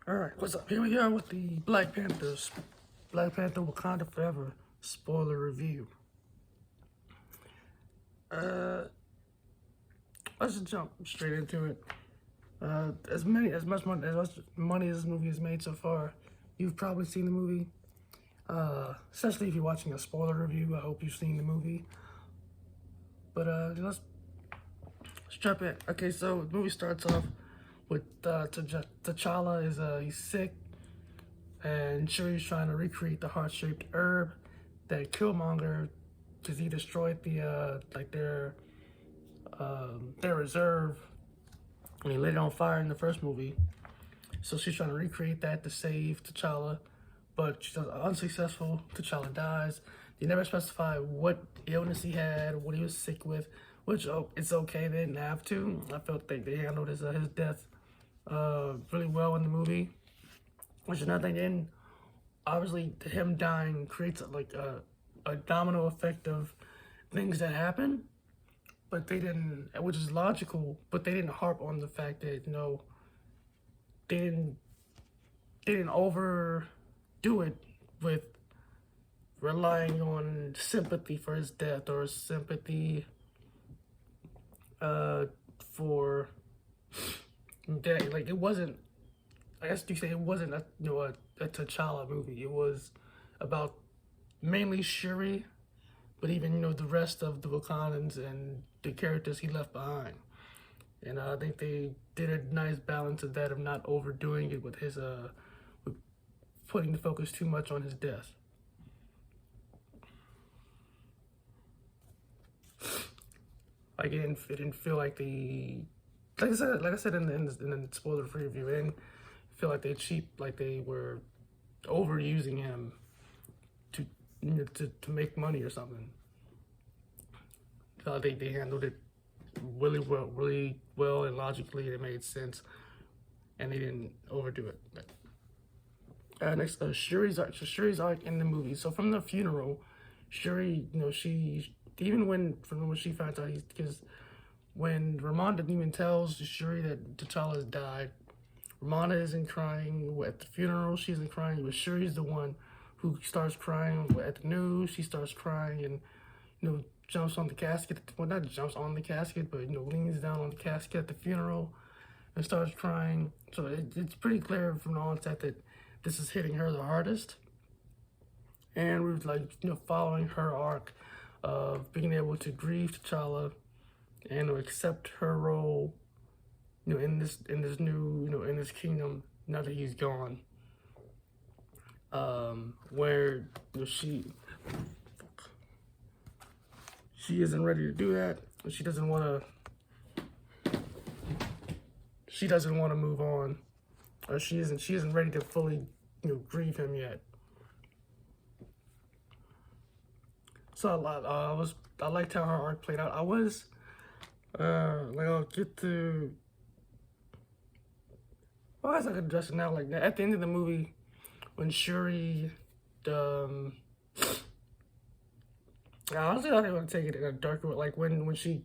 Alright, what's up? Here we are with the Black Panther Wakanda Forever spoiler review. Uh, let's just jump straight into it. As much money as this movie has made so far, you've probably seen the movie. Especially if you're watching a spoiler review, I hope you've seen the movie. But let's jump in. Okay, so the movie starts off with T'Challa he's sick, and Shuri's trying to recreate the heart-shaped herb that Killmonger, because he destroyed their reserve and he lit it on fire in the first movie. So she's trying to recreate that to save T'Challa, but she's unsuccessful. T'Challa dies. They never specify what illness he had, what he was sick with, which it's okay. They didn't have to. I felt they handled his death really well in the movie. Which is another thing. And obviously, him dying creates a domino effect of things that happen, but they didn't, which is logical. But they didn't harp on the fact that they didn't overdo it with relying on sympathy for his death or sympathy for that. Like, it wasn't, I guess you say it wasn't a T'Challa movie. It was about mainly Shuri, but even the rest of the Wakandans and the characters he left behind. And I think they did a nice balance of that, of not overdoing it with his with putting the focus too much on his death. Like, it didn't feel like like I said in the spoiler-free review, it didn't feel like they were overusing him to make money or something. I think they handled it really well, and logically it made sense, and they didn't overdo it. Next, Shuri's arc in the movie. So from the funeral, Shuri, she when she finds out, because when Ramonda even tells Shuri that T'Challa has died, Ramonda isn't crying at the funeral. She isn't crying, but Shuri's the one who starts crying at the news. She starts crying and jumps on the casket. Well, not jumps on the casket, but leans down on the casket at the funeral and starts crying. So it's pretty clear from the onset that this is hitting her the hardest. And we're following her arc of being able to grieve T'Challa and accept her role, in this new, in this kingdom now that he's gone. Where she isn't ready to do that. She doesn't want to move on, or she isn't ready to fully grieve him yet. So I liked how her arc played out. I'll get to. Well, I guess I could address it now. Like, at the end of the movie, when Shuri, honestly, I think I want to take it in a darker way. Like when she,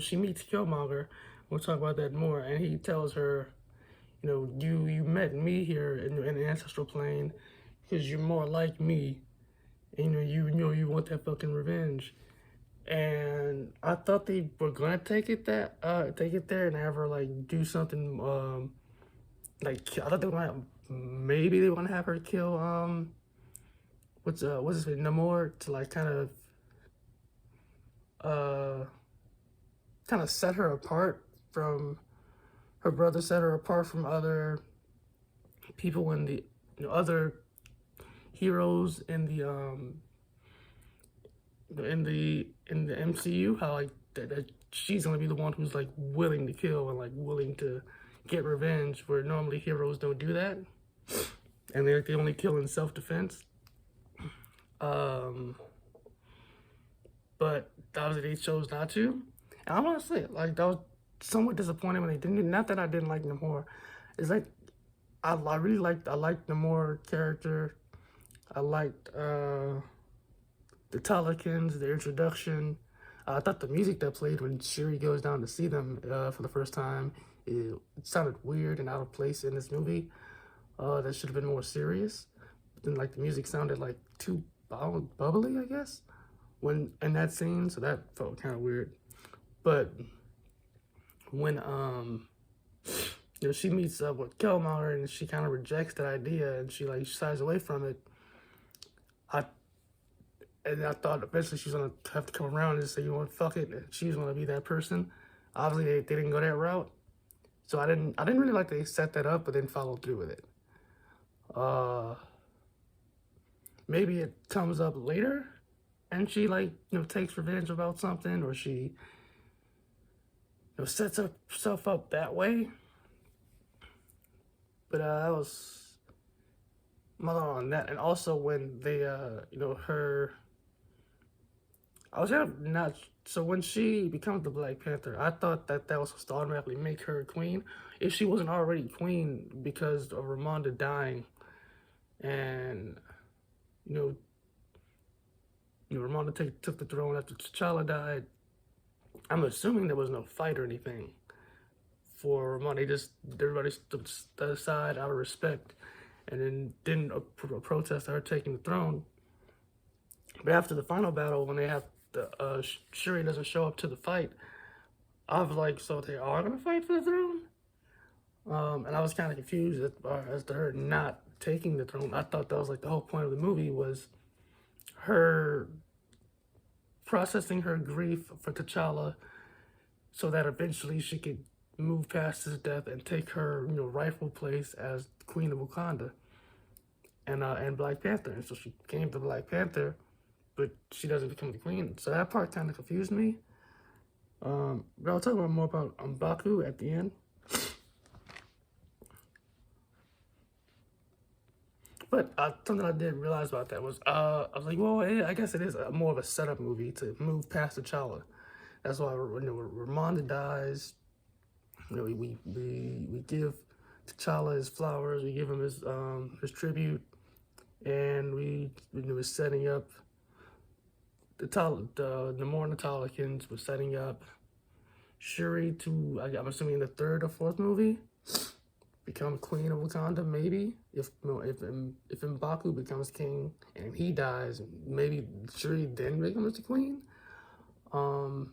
she meets Killmonger. We'll talk about that more. And he tells her, you met me here in the ancestral plane because you're more like me. And, you want that fucking revenge. And I thought they were gonna take it there and have her do something. I thought maybe they want to have her kill what's his name, Namor, to kind of set her apart from her brother, set her apart from other people in the other heroes in the MCU. How that she's gonna be the one who's willing to kill and willing to get revenge, where normally heroes don't do that, and they only kill in self-defense. But obviously they chose not to, and I want to say that was somewhat disappointing when they didn't. Not that I didn't like Namor, it's I liked Namor character. I liked the Telecans, their introduction. I thought the music that played when Shuri goes down to see them for the first time, it sounded weird and out of place in this movie. that should have been more serious. But then like the music sounded like too bubbly, I guess, when in that scene, so that felt kind of weird. But when she meets up with Killmonger and she kind of rejects that idea and she like shies away from it. I I thought eventually she was gonna have to come around and say, you know what, fuck it, and she was gonna be that person. Obviously, they didn't go that route, so I didn't really like they set that up, but then followed through with it. Uh, Maybe it comes up later, and she like takes revenge about something, or she sets herself up that way. But that was my thought on that, and also when they her I was kind of not. So when she becomes the Black Panther, I thought that was supposed to automatically make her queen. If she wasn't already queen because of Ramonda dying, and you know, Ramonda took the throne after T'Challa died. I'm assuming there was no fight or anything for Ramonda. Everybody stood aside out of respect, and then didn't protest her taking the throne. But after the final battle, when they have Shuri doesn't show up to the fight, I was like, so they are gonna fight for the throne? And I was kind of confused as to her not taking the throne. I thought that was like the whole point of the movie was her processing her grief for T'Challa, so that eventually she could move past his death and take her rightful place as Queen of Wakanda and Black Panther. And so she became the Black Panther, but she doesn't become the queen. So that part kind of confused me. But I'll talk more about M'Baku at the end. But something I did realize about that was I was like, well, I guess it is more of a setup movie to move past T'Challa. That's why Ramonda dies. We give T'Challa his flowers. We give him his tribute, and we was setting up the more Natalikans were setting up Shuri to, I'm assuming, the third or fourth movie, become Queen of Wakanda. Maybe if M'Baku becomes king and he dies, maybe Shuri then becomes the queen. I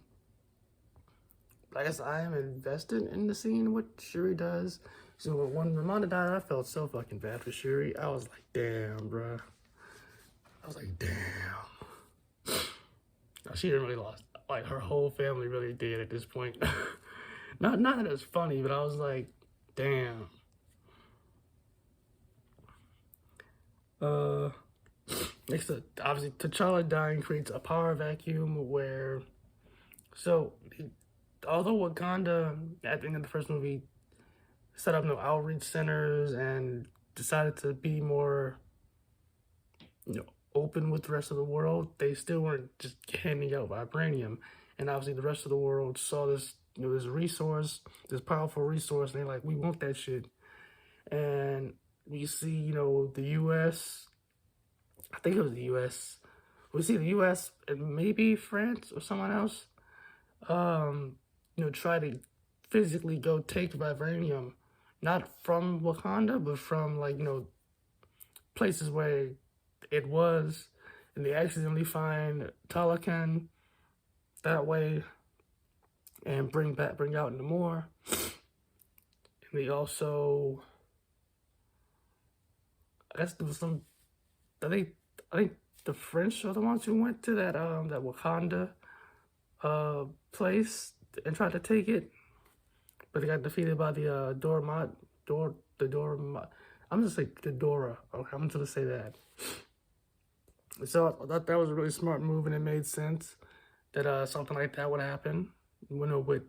guess I am invested in the scene what Shuri does. So when Ramonda died, I felt so fucking bad for Shuri. I was like, damn, bruh. I was like, damn. She didn't really lost. Like, her whole family really did at this point. not that it was funny, but I was like, damn. Next up, obviously, T'Challa dying creates a power vacuum where, although Wakanda at the end of the first movie set up outreach centers and decided to be more, open with the rest of the world, they still weren't just handing out vibranium. And obviously, the rest of the world saw this, this resource, this powerful resource, and they're like, we want that shit. And we see, the U.S. I think it was the U.S. We see the U.S. and maybe France or someone else, try to physically go take vibranium, not from Wakanda, but from places where it was, and they accidentally find Talokan that way, and bring out Namor. And they also, I guess there was some. I think the French are the ones who went to that Wakanda place and tried to take it, but they got defeated by the Dormont. I'm just like the Dora. Okay, I'm just gonna say that. So I thought that was a really smart move, and it made sense that something like that would happen. With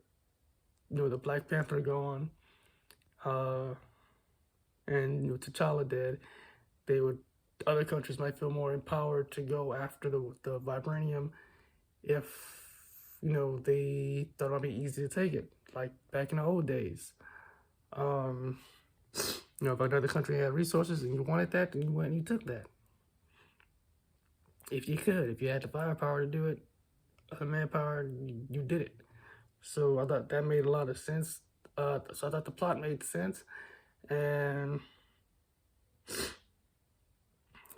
the Black Panther gone, and T'Challa dead, other countries might feel more empowered to go after the vibranium if they thought it would be easy to take it, like back in the old days. If another country had resources and you wanted that, then you went and you took that. If you had the firepower to do it, the manpower, you did it. So I thought that made a lot of sense. So I thought the plot made sense, and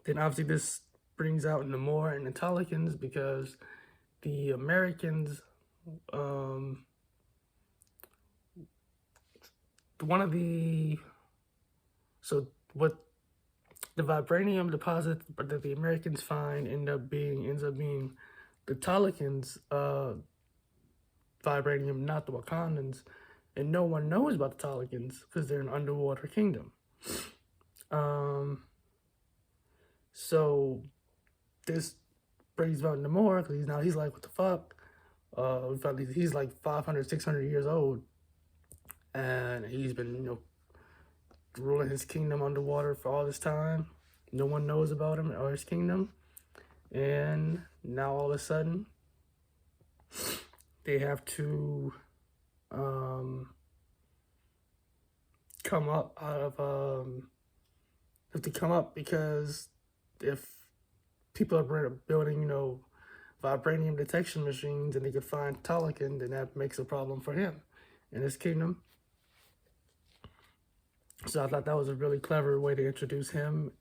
Then obviously this brings out Namor and the Talikans because the Americans, one of the so what the vibranium deposit that the Americans find ends up being the Talikans vibranium, not the Wakandans, and no one knows about the Talikans because they're an underwater kingdom. So this brings about Namor because he's like, what the fuck? He's like 500, 600 years old, and he's been ruling his kingdom underwater for all this time. No one knows about him or his kingdom, and now all of a sudden they have to come up out of have to come up because if people are building vibranium detection machines and they could find Talikan, then that makes a problem for him and his kingdom. So I thought that was a really clever way to introduce him.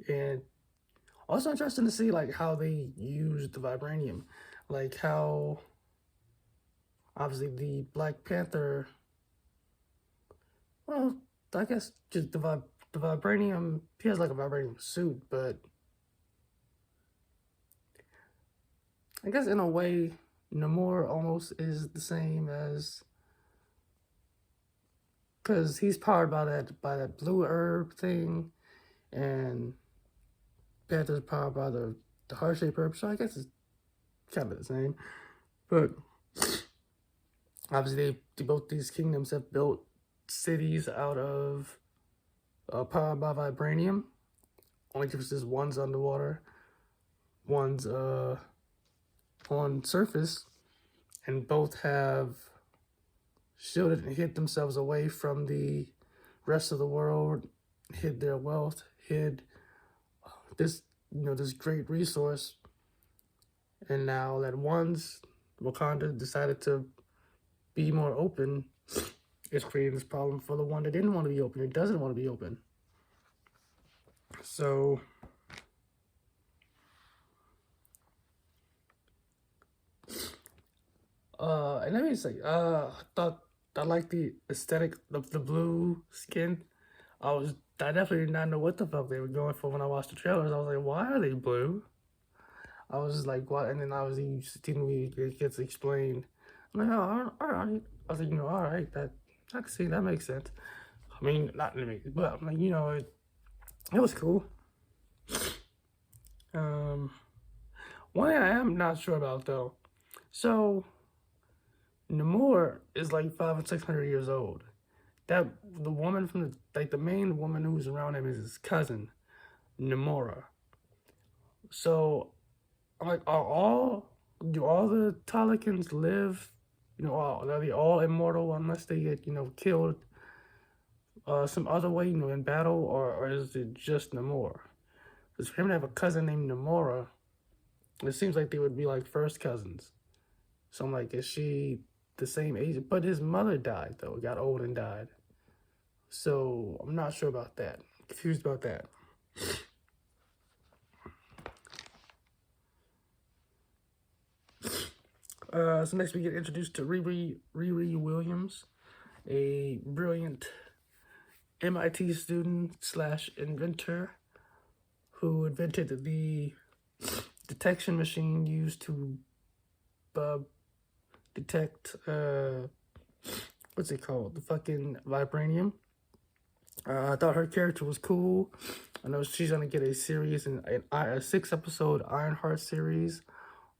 And also interesting to see like how they use the vibranium, like how obviously the Black Panther, well, I guess just the vibranium, he has like a vibranium suit, but I guess in a way Namor almost is the same as, because he's powered by that blue herb thing, and Panther's powered by the heart-shaped herb, so I guess it's kind of the same. But obviously, both these kingdoms have built cities out of powered by vibranium. Only difference is one's underwater, one's on surface, and both have shielded and hid themselves away from the rest of the world, hid their wealth, hid this this great resource. And now that Wakanda decided to be more open, it's creating this problem for the one that didn't want to be open. It doesn't want to be open. So and let me say, I liked the aesthetic of the blue skin. I definitely did not know what the fuck they were going for when I watched the trailers. I was like, why are they blue? I was just like, what? And then obviously you see the movie, it gets explained. I'm like, oh, all right. I was like, all right, that I can see that makes sense. I mean, not to me, but I'm like, it was cool. One thing I am not sure about though. So Namor is like 500 or 600 years old. That the woman from the main woman who's around him is his cousin, Namora. So I'm like, do all the Talikans live? Are they all immortal unless they get killed some other way in battle, or is it just Namor? Because for him to have a cousin named Namora, it seems like they would be like first cousins. So I'm like, is she the same age? But his mother died though, got old and died. So I'm not sure about that. Confused about that. So next we get introduced to Riri Williams, a brilliant MIT student / inventor who invented the detection machine used to detect what's it called? The fucking vibranium. I thought her character was cool. I know she's gonna get a series, a 6-episode Ironheart series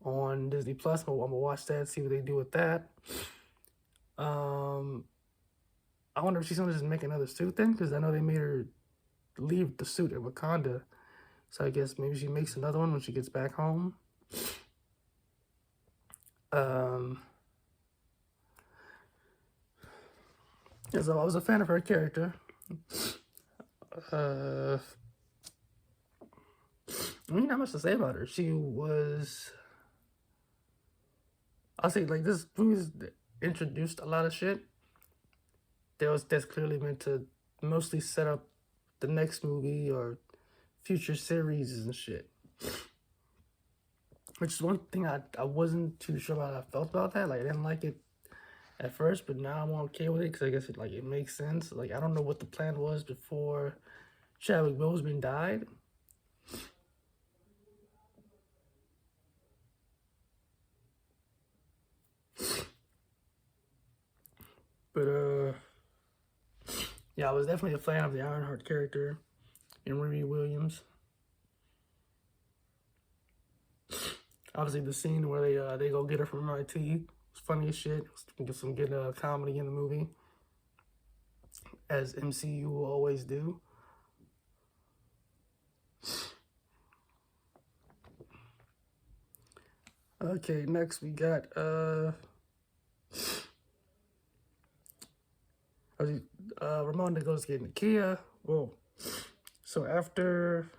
on Disney Plus. I'm gonna watch that, see what they do with that. I wonder if she's gonna just make another suit then, because I know they made her leave the suit in Wakanda. So I guess maybe she makes another one when she gets back home. Yeah, so I was a fan of her character. I mean, not much to say about her. She was, I'll say, like, this movie's introduced a lot of shit that's clearly meant to mostly set up the next movie or future series and shit. Which is one thing I wasn't too sure about how I felt about that. Like, I didn't like it at first, but now I'm okay with it because I guess it makes sense. Like, I don't know what the plan was before Chadwick Boseman died. But yeah, I was definitely a fan of the Ironheart character in Riri Williams. Obviously, the scene where they go get her from MIT was funny as shit. Get some good comedy in the movie, as MCU will always do. Okay, next we got Ramonda goes to get Nakia. Whoa. So after,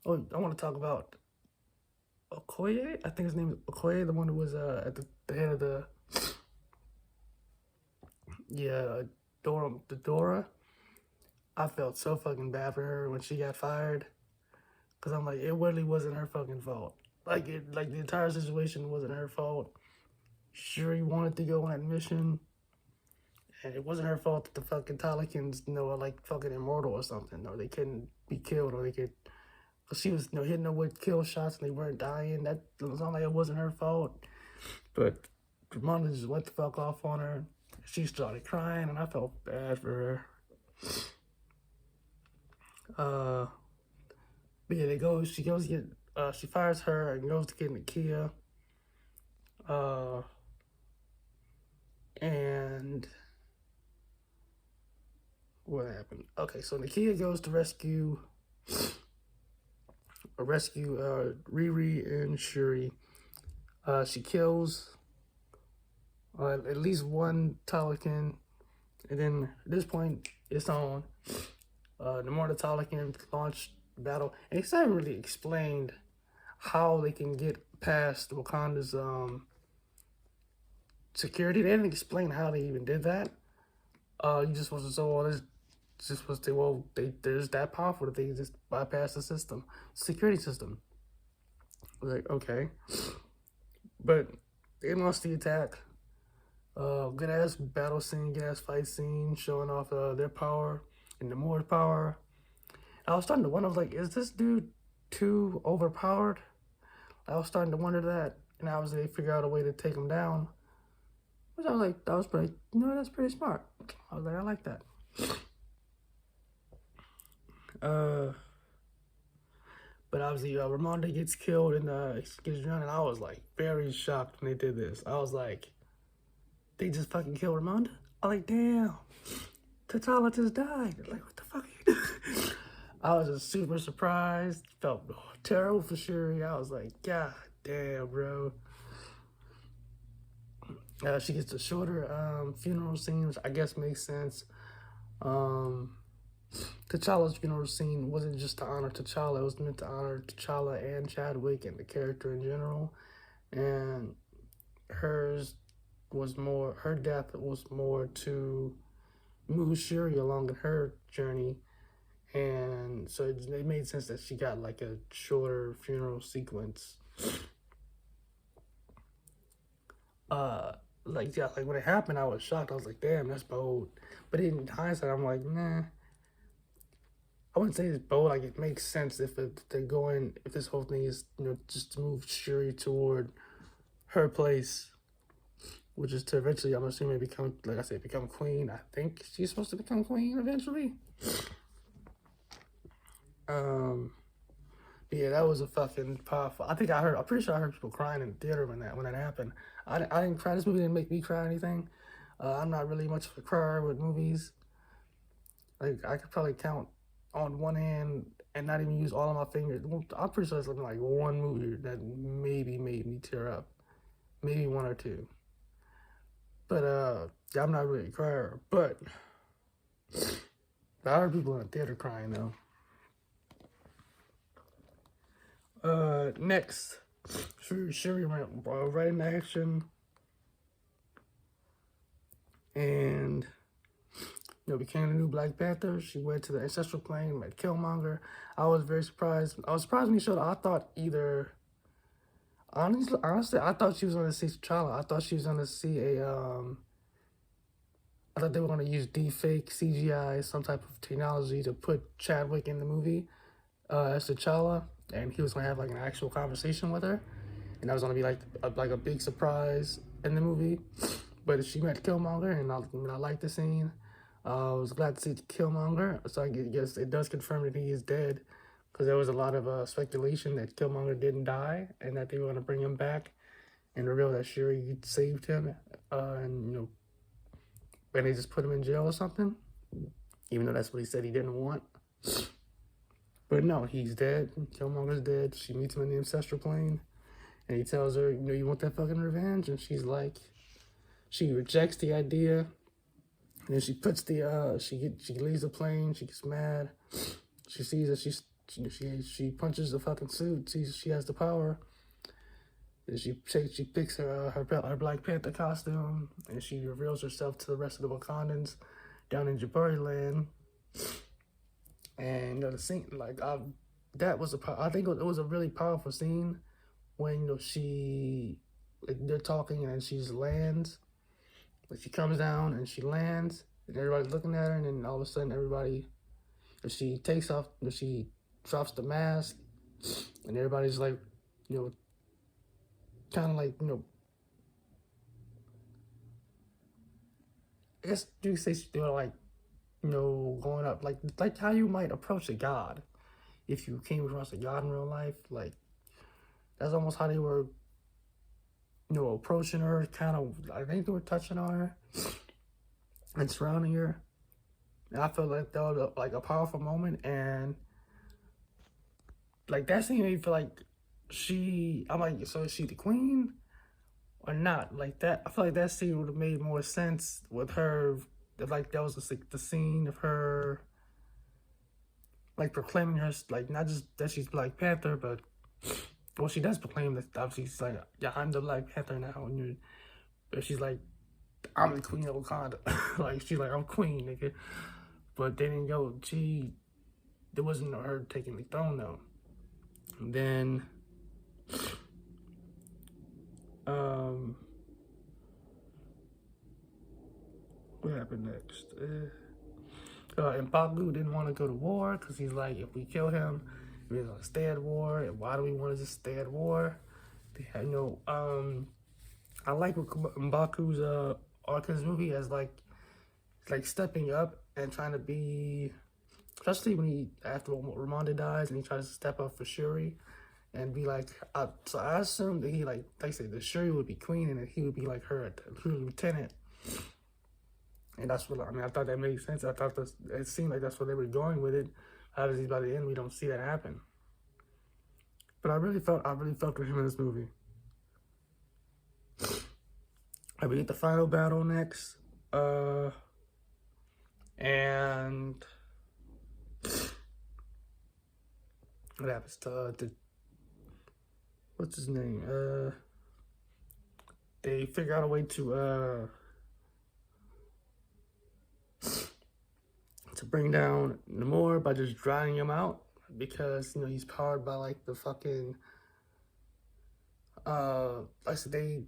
oh, I want to talk about Okoye. I think his name is Okoye, the one who was at the head of the Dora. I felt so fucking bad for her when she got fired, cause I'm like, it really wasn't her fucking fault. Like the entire situation wasn't her fault. Shuri wanted to go on that mission, and it wasn't her fault that the fucking Talikins, are like fucking immortal or something, or they couldn't be killed, or they could. Cause she was, hitting them with kill shots and they weren't dying. That was not like it wasn't her fault, but Ramonda just went the fuck off on her. She started crying, and I felt bad for her. But yeah, she goes to get, she fires her and goes to get Nakia. And what happened? Okay, so Nakia goes to rescue Riri and Shuri. She kills at least one Talikan, and then at this point, it's on. The more the Talikan launch battle, and it's not really explained how they can get past Wakanda's security. They didn't explain how they even did that. You just was to say, well, they're just that powerful that they just bypass the security system. Like, okay, but they lost the attack. Good ass battle scene, good ass fight scene, showing off their power and the Moor's power. I was starting to wonder, I was like, is this dude too overpowered? I was starting to wonder that, and obviously they figure out a way to take him down. Which I was like, that was pretty, that's pretty smart. I was like, I like that. But obviously, Ramonda gets killed and gets drowned, and I was like very shocked when they did this. I was like, they just fucking killed Ramonda? I was like, damn, T'Challa just died. Like, what the fuck are you doing? I was just super surprised. Felt terrible for Shuri. I was like, God damn, bro. She gets a shorter funeral scene, which I guess makes sense. T'Challa's funeral scene wasn't just to honor T'Challa. It was meant to honor T'Challa and Chadwick and the character in general. And her death was more to move Shuri along in her journey. And so it made sense that she got like a shorter funeral sequence. Like when it happened, I was shocked. I was like, damn, that's bold. But in hindsight, I'm like, nah. I wouldn't say it's bold. Like, it makes sense if this whole thing is, just to move Shuri toward her place, which is to eventually, I'm assuming, become queen. I think she's supposed to become queen eventually. Yeah, that was a fucking powerful. I'm pretty sure I heard people crying in the theater when that happened. I didn't cry. This movie didn't make me cry or anything. I'm not really much of a crier with movies. Like, I could probably count on one hand and not even use all of my fingers. I'm pretty sure it's something like one movie that maybe made me tear up. Maybe one or two. But, yeah, I'm not really a crier. But I heard people in the theater crying, though. Next, Shuri went right into action, and became the new Black Panther. She went to the ancestral plane, met Killmonger. I was very surprised. I was surprised when he showed up. I thought either honestly, I thought she was gonna see T'Challa. I thought she was gonna see I thought they were gonna use deepfake CGI, some type of technology to put Chadwick in the movie as T'Challa, and he was gonna have like an actual conversation with her, and that was gonna be like a big surprise in the movie. But she met Killmonger, and I liked the scene. I was glad to see Killmonger, so I guess it does confirm that he is dead, because there was a lot of speculation that Killmonger didn't die and that they were gonna bring him back and reveal that Shuri saved him, and and they just put him in jail or something, even though that's what he said he didn't want. But no, he's dead. Killmonger's dead. She meets him in the ancestral plane, and he tells her, you want that fucking revenge? And she's like, she rejects the idea. And then she puts she leaves the plane. She gets mad. She sees that she punches the fucking suit. Sees she has the power. And she picks her Black Panther costume, and she reveals herself to the rest of the Wakandans down in Jabari land. And the scene, that was I think it was a really powerful scene when they're talking and she just lands. Like she comes down and she lands, and everybody's looking at her, and then all of a sudden she takes off, she drops the mask, and everybody's like, kind of like, I guess you could say they were like, going up, like how you might approach a god if you came across a god in real life. Like, that's almost how they were, approaching her, kind of, I think they were touching on her and surrounding her. And I felt like that was like a powerful moment, and like that scene made me feel like I'm like, so is she the queen or not? Like that, I feel like that scene would have made more sense with her. Like that was the scene of her, like proclaiming her, like not just that she's Black Panther, but well, she does proclaim that obviously she's like, yeah, I'm the Black Panther now, but she's like, I'm the queen of Wakanda. Like she's like, I'm queen, nigga. But then there wasn't her taking the throne though. And then what happened next? And Baku didn't want to go to war because he's like, if we kill him, we're gonna stay at war. And why do we want to just stay at war? I like M'Baku's arc in this movie as like stepping up and trying to be, especially when after Ramonda dies and he tries to step up for Shuri and be like, so I assumed that he like I said, the Shuri would be queen and that he would be like her lieutenant. And that's what I thought that made sense. I thought it seemed like that's where they were going with it. Obviously, by the end, we don't see that happen. But I really felt for him in this movie. We get the final battle next, and what happens to what's his name? They figure out a way to bring down Namor by just drying him out, because he's powered by like the fucking like I said, they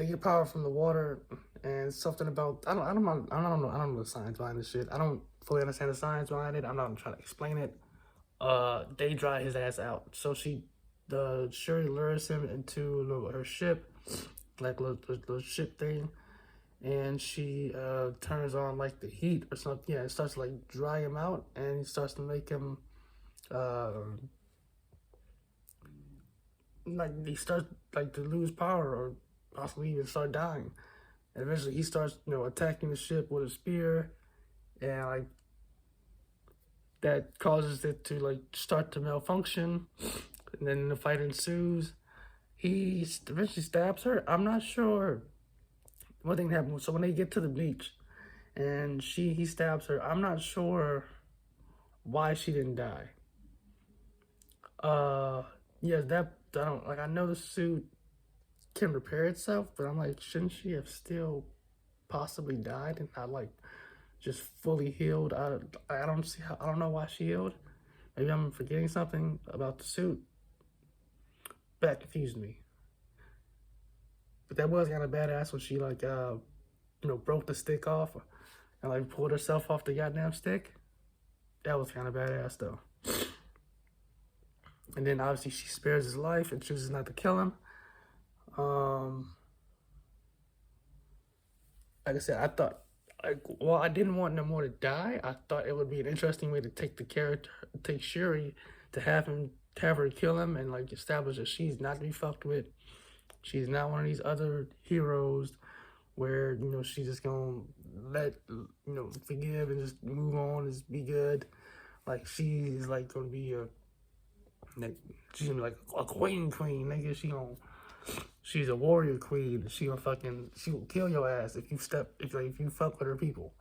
get power from the water, and something about I don't know the science behind this shit. I don't fully understand the science behind it. I'm not trying to explain it. They dry his ass out. So Shuri lures him into her ship, like the ship thing, and she turns on like the heat or something. Yeah, it starts to like dry him out, and it starts to make him like he starts like to lose power or possibly even start dying. And eventually he starts attacking the ship with a spear, and like that causes it to like start to malfunction, and then the fight ensues. He eventually stabs her. I'm not sure what thing happened. So when they get to the beach and he stabs her, I'm not sure why she didn't die. Yeah, I know the suit can repair itself, but I'm like, shouldn't she have still possibly died and not like just fully healed. I don't see how, I don't know why she healed. Maybe I'm forgetting something about the suit. That confused me. But that was kind of badass when she like broke the stick off and like pulled herself off the goddamn stick. That was kind of badass though. And then obviously she spares his life and chooses not to kill him. Like I said, I thought, like, well, I didn't want Namor to die. I thought it would be an interesting way to take the character, take Shuri, to have her kill him, and like establish that she's not to be fucked with. She's not one of these other heroes where she's just gonna let forgive and just move on and just be good. Like she's like gonna be she's gonna be like a queen, nigga. She's a warrior queen. She will kill your ass if you fuck with her people.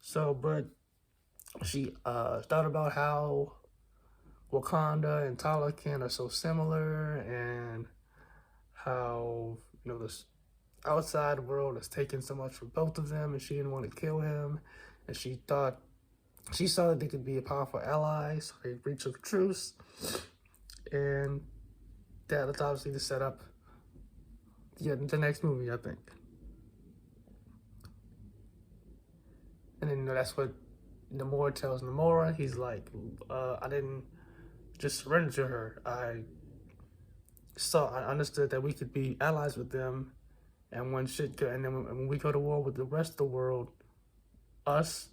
So, but she thought about how Wakanda and Talokan are so similar, and how this outside world has taken so much from both of them, and she didn't want to kill him, and she saw that they could be a powerful ally, so they reached a truce, and that's obviously the setup. Yeah, the next movie, I think. And then that's what Namor tells Namora. He's like, I didn't just surrender to her. I understood that we could be allies with them, and and then when we go to war with the rest of the world, us,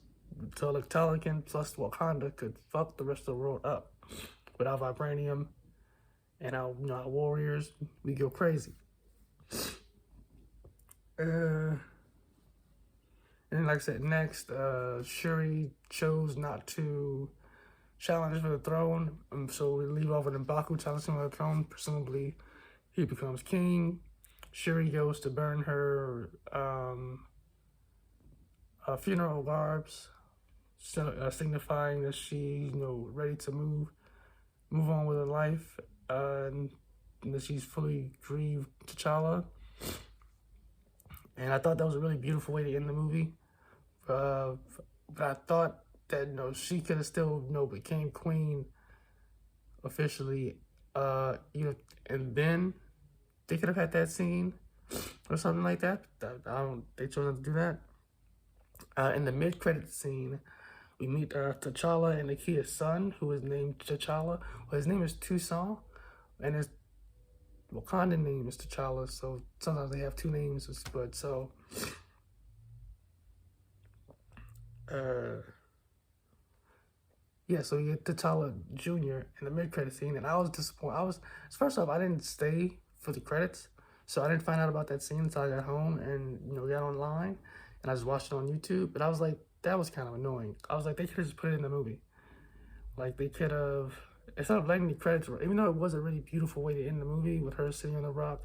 Talokan plus Wakanda, could fuck the rest of the world up. With our vibranium and our warriors, we go crazy. And like I said, next, Shuri chose not to challenge for the throne, so we leave off with M'Baku challenging for the throne. Presumably, he becomes king. Shuri goes to burn her funeral garbs, signifying that she's ready to move on with her life, and that she's fully grieved T'Challa. And I thought that was a really beautiful way to end the movie. But I thought that she could have still became queen officially, and then they could have had that scene or something like that. They chose not to do that. In the mid-credit scene, we meet T'Challa and Nakia's son, who is named T'Challa. Well, his name is Toussaint, and his Wakandan name is T'Challa, so sometimes they have two names, but so so you get T'Challa Jr. in the mid-credit scene, and I was disappointed. First off, I didn't stay for the credits, so I didn't find out about that scene until I got home and got online, and I just watched it on YouTube. But I was like, that was kind of annoying. I was like, they could have just put it in the movie. Like they could have, instead of letting the credits, even though it was a really beautiful way to end the movie with her sitting on the rock,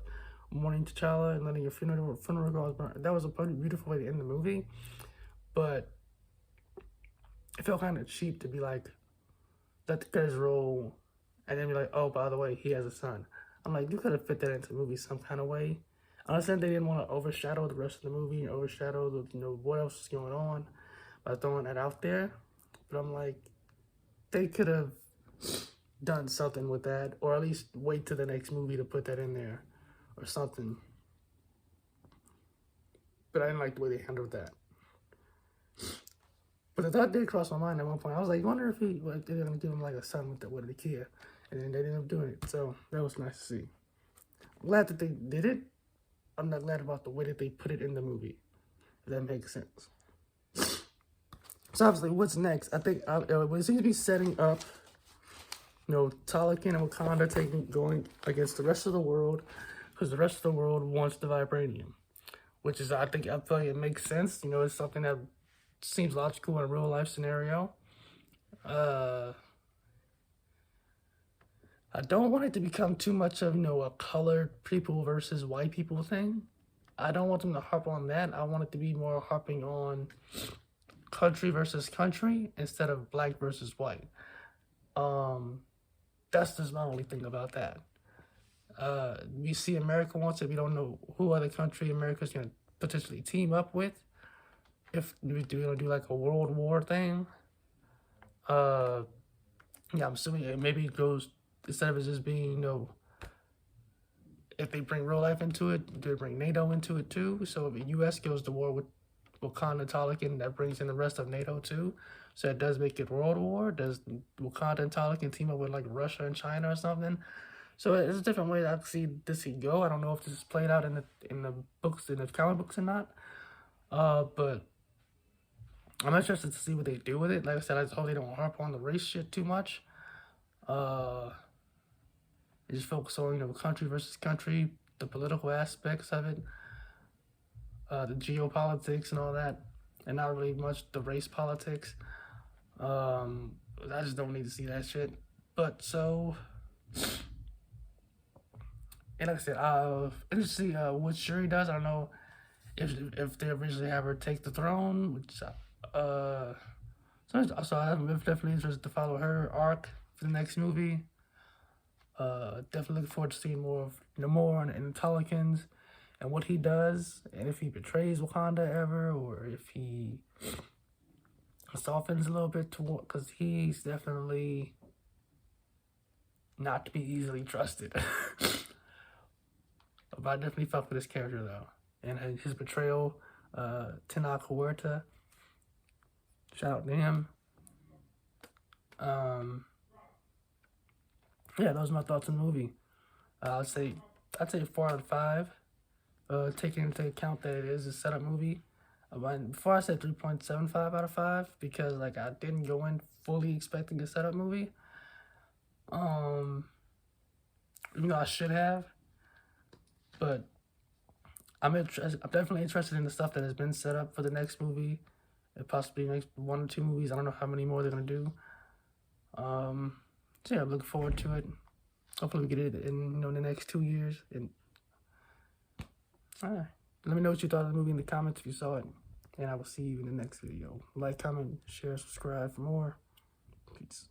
mourning T'Challa and letting your funeral garbs burn. That was a pretty beautiful way to end the movie, but it felt kind of cheap to be like, let the credits roll, and then be like, oh, by the way, he has a son. I'm like, you could have fit that into the movie some kind of way. I understand they didn't want to overshadow the rest of the movie and overshadow the what else is going on by throwing that out there. But I'm like, they could have done something with that, or at least wait to the next movie to put that in there or something. But I didn't like the way they handled that. But the thought did cross my mind at one point. I was like, I wonder if they're going to give him like a son with the kid. And then they ended up doing it. So that was nice to see. I'm glad that they did it. I'm not glad about the way that they put it in the movie. If that makes sense. So obviously, what's next? I think it seems to be setting up, Talokan and Wakanda going against the rest of the world, because the rest of the world wants the vibranium, which is, I feel like it makes sense. It's something that seems logical in a real life scenario. I don't want it to become too much of, a colored people versus white people thing. I don't want them to harp on that. I want it to be more harping on country versus country instead of black versus white. That's just my only thing about that. We see America wants it. We don't know who other country America's going to potentially team up with. if we do like a World War thing, yeah, I'm assuming maybe it goes, instead of it just being, if they bring real life into it, they bring NATO into it too. So if the U.S. goes to war with Wakanda Talican, that brings in the rest of NATO too. So it does make it World War. Does Wakanda and Talican team up with like Russia and China or something? So it's a different way I see this could go. I don't know if this is played out in the books, in the comic books or not. But I'm interested to see what they do with it. Like I said, I just hope they don't harp on the race shit too much. They just focus on country versus country, the political aspects of it, the geopolitics and all that, and not really much the race politics. I just don't need to see that shit. But so, and like I said, interesting to see what Shuri does. I don't know if they originally have her take the throne, which so I'm definitely interested to follow her arc for the next movie. Definitely looking forward to seeing more of Namor and the Talikans and what he does, and if he betrays Wakanda ever, or if he softens a little bit toward, because he's definitely not to be easily trusted. But I definitely fuck with his character though, and his betrayal, Tenoch Huerta. Shout out to him. Yeah, those are my thoughts on the movie. I'd say 4 out of 5. Taking into account that it is a setup movie. Before I said 3.75 out of 5 because like I didn't go in fully expecting a setup movie. I should have, but I'm definitely interested in the stuff that has been set up for the next movie. It possibly makes 1 or 2 movies. I don't know how many more they're gonna do. So yeah, I'm looking forward to it. Hopefully we get it in the next 2 years. And let me know what you thought of the movie in the comments if you saw it. And I will see you in the next video. Like, comment, share, subscribe for more. Peace.